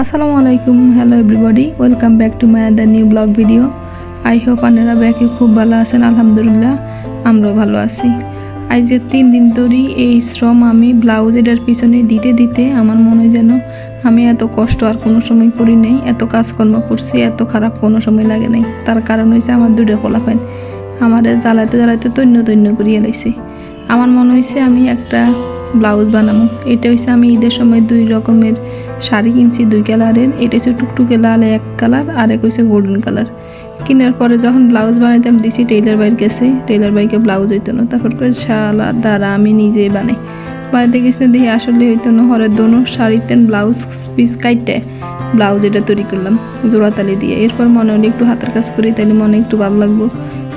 আসসালামু আলাইকুম, hello everybody, welcome back to my other new blog video. I hope আপনারা ব্যাকে খুব ভালো আছেন। আলহামদুলিল্লাহ আমরাও ভালো আছি। আজ যে 3 দিন ধরেই এই শ্রম আমি ব্লাউজ এটার পিছনে দিতে দিতে আমার মনে যেন আমি এত কষ্ট আর কোনো সময় করি নাই, এত কাজকর্ম করছি, এত খারাপ কোনো সময় লাগে নাই। তার কারণ হয়েছে আমার দুটো পোলাপাইন আমাদের জ্বালাতে জ্বালাতে তৈন্য করিয়ে লাইছে। আমার মনে হয়েছে আমি একটা ব্লাউজ বানাবো। এটা হয়েছে আমি ঈদের সময় 2 রকমের শাড়ি কিনছি, 2 কালারের। এটা হচ্ছে টুকটুকে লাল এক কালার, আর এক হচ্ছে গোল্ডেন কালার। কেনার পরে যখন ব্লাউজ বানাইতাম দিছি টেইলার বাইর কাছে, টেইলার বাইকে ব্লাউজ হইতো না। তারপর করে শালা দ্বারা আমি নিজেই বানাইতে গেছি, দেখি আসলে হইতো না। হরের দোনো শাড়িতে ব্লাউজ পিস কাইটে ব্লাউজ এটা তৈরি করলাম জোড়াতালি দিয়ে। এরপর মনে হলো একটু হাতের কাজ করি, তাইলে মনে একটু ভালো লাগবো।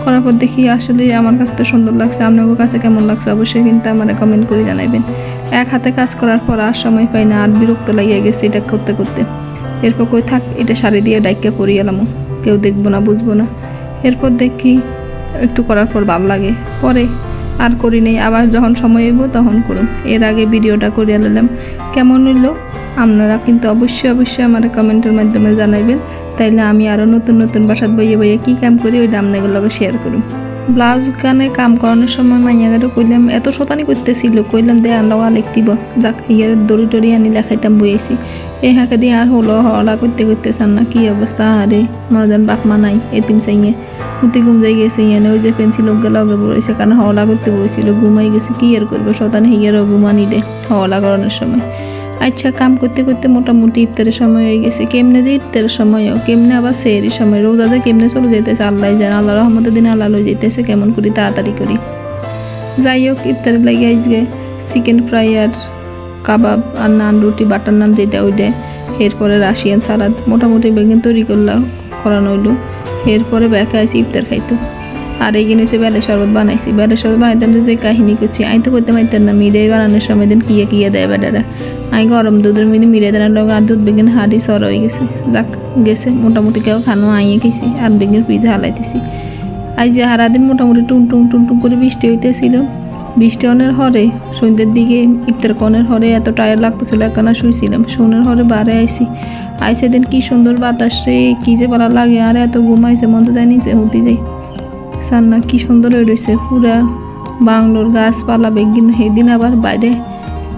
করার পর দেখি আসলে আমার কাছে তো সুন্দর লাগছে। আপনাদের কাছে কেমন লাগছে অবশ্যই কিন্তু আমার কমেন্ট করে জানাবেন। এক হাতে কাজ করার পর আর সময় পাই না, আর বিরক্ত লাগিয়ে গেছে এটা করতে করতে। এরপর কই থাক, এটা শাড়ি দিয়ে ডাইকা পরিয়ে এলাম, কেউ দেখবো না বুঝবো না। এরপর দেখি একটু করার পর ভালো লাগে, পরে আর করি নেই। আবার যখন সময় হইব তখন করুন। এর আগে ভিডিওটা করে নিলাম, কেমন হইলো আপনারা কিন্তু অবশ্যই আমার কমেন্টের মাধ্যমে জানাইবেন। তাইলে আমি আরও নতুন বাসাত বইয়ে কী কাম করি ওই আপনাদের শেয়ার করুন। ব্লাউজ গানে কাম করানোর সময় মাইয়াগারে কইলাম এত শতানি করতেছিল, কইলাম দে আনলগা লিখতিব, যাক ইয়ার দড়ি টড়ি আনি লেখাইতাম বইয়েছি। এই হাঁকে দিয়ে আর হলা করতে চান না। কি অবস্থা, আরে মজান বাপ মা নাই, এতিম চাইয়ে উঠি ঘুম যাই গেছে। ইয়ানে ওই যে পেন্সিল গেলে আগে বইছে, কারণ হলা করতে বইছিল, ঘুমাই গেছে। কি আর করবো, শতানি হিয়ারও ঘুমানি দে হলা করানোর সময়। আচ্ছা, কাম করতে মোটামুটি ইফতারের সময় হয়ে গেছে। কেমনে যে ইফতারের সময়ও, কেমনে আবার সেহরির সময়, রোজা যে কেমনে চলে যেতেছে আল্লাহ জানে। আল্লাহ রহমতের দিন আল্লাহ লই যেতেছে কেমন করি তাড়াতাড়ি করি। যাই হোক, ইফতারের লাগে আজকে চিকেন ফ্রাই আর কাবাব আর নান, রুটি, বাটার নান যেটা ওইটা। এরপরে রাশিয়ান সালাদ মোটামুটি বেগিন তৈরি করানো হইলো। এরপরে ব্যাকে আইসি ইফতার খাইতো। আর এইখানে হচ্ছে বেলের শরবত বানাইছি। বেলের শরবত বানাইতাম যে কাহিনী করছি, আমি তো করতে পারতাম না। মিড়াই বানানোর সময় দিন কিয়া দেয় বেটারা। আমি গরম দুধের মধ্যে মিড়ে দেওয়ার লোক আর দুধ বেগিন হাড়ি সর হয়ে গেছে। যাক গেছে, মোটামুটি কেউ খানো আইয়ে খেয়েছি আর বেগিন পিজা হালাইতেছি। আজ যে সারাদিন মোটামুটি টুন করে বৃষ্টি হইতেছিল। বৃষ্টি অনের হরে সন্ধ্যের দিকে ইফতার কনের হরে এত টায়ার লাগতেছিল, একখানা শুয়েছিলাম। সোনের হরে বারে আইসে দিন কি সুন্দর বাতাস রে, কি যে ভালো লাগে। আর এত ঘুমাইছে মন তো যায়নি হতে যাই সান্না, কি সুন্দর হয়ে রয়েছে পুরা বাংলোর গাছপালা বেগিন। সেদিন আবার বাইরে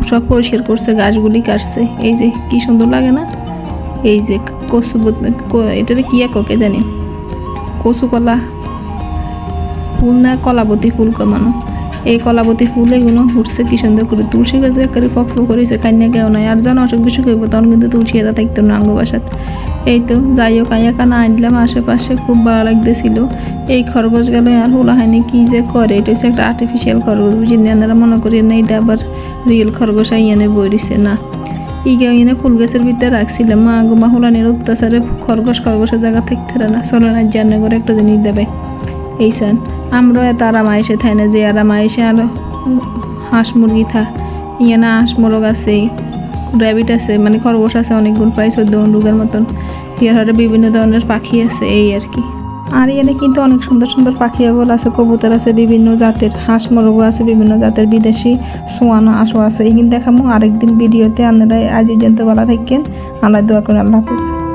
সব পরিষ্কার করছে, গাছগুলি কাটছে। এই যে কি সুন্দর লাগে না। এই যে কচু, এটারে কি একে জানি, কচু কলা ফুল না কলাবতী ফুল কমানো, এই কলাবতী ফুল এগুলো উঠছে কি সুন্দর করে। তুলসী গাছ একেবারে পক্ষ করেছে, কান্না কেউ নয়। আর যেন অসুখ বিসুখ হইব তখন কিন্তু তুলসী এটা থাকতো না আঙ্গ বাসাত। এই তো যাই হোক, কানা আনলাম আশেপাশে, খুব ভালো লাগতেছিল। এই খরগোশ গেল আর হোলা হয়নি, কি যে করে। এটা হচ্ছে একটা আর্টিফিশিয়াল খরগোশ, বুঝি আপনারা মনে করি না এটা আবার রিয়েল খরগোশ আইয়ানে বই দিছে না। ইনে ফুল গাছের ভিতরে রাখছিলাম। মা গোমা হোলানির অত্যাচারে খরগোশের জায়গা থাকতে না। চলো না জানে করে একটা জিনিস দেবে এই সান। আমরাও এত আরাম আইসে থাই না, যে আরাম আইসে আর হাঁস মুরগি ইয়ানা হাঁস মোরগ আছে, র্যাবিট আছে, মানে খরগোশ আছে অনেকগুণ, প্রায় 14 মতন। ইয়ার হারে বিভিন্ন ধরনের পাখি আছে এই আর কি। আর এখানে কিন্তু অনেক সুন্দর পাখি এগুলো আছে, কবুতর আছে বিভিন্ন জাতের, হাঁস মোরগও আছে বিভিন্ন জাতের, বিদেশি সোয়ানো হাঁসও আছে। এই কিন্তু দেখাবো আরেকদিন ভিডিওতে। আপনারা আজ পর্যন্ত ভালো থাকেন, আল্লাহ দোয়া করেন। আল্লাহ হাফেজ।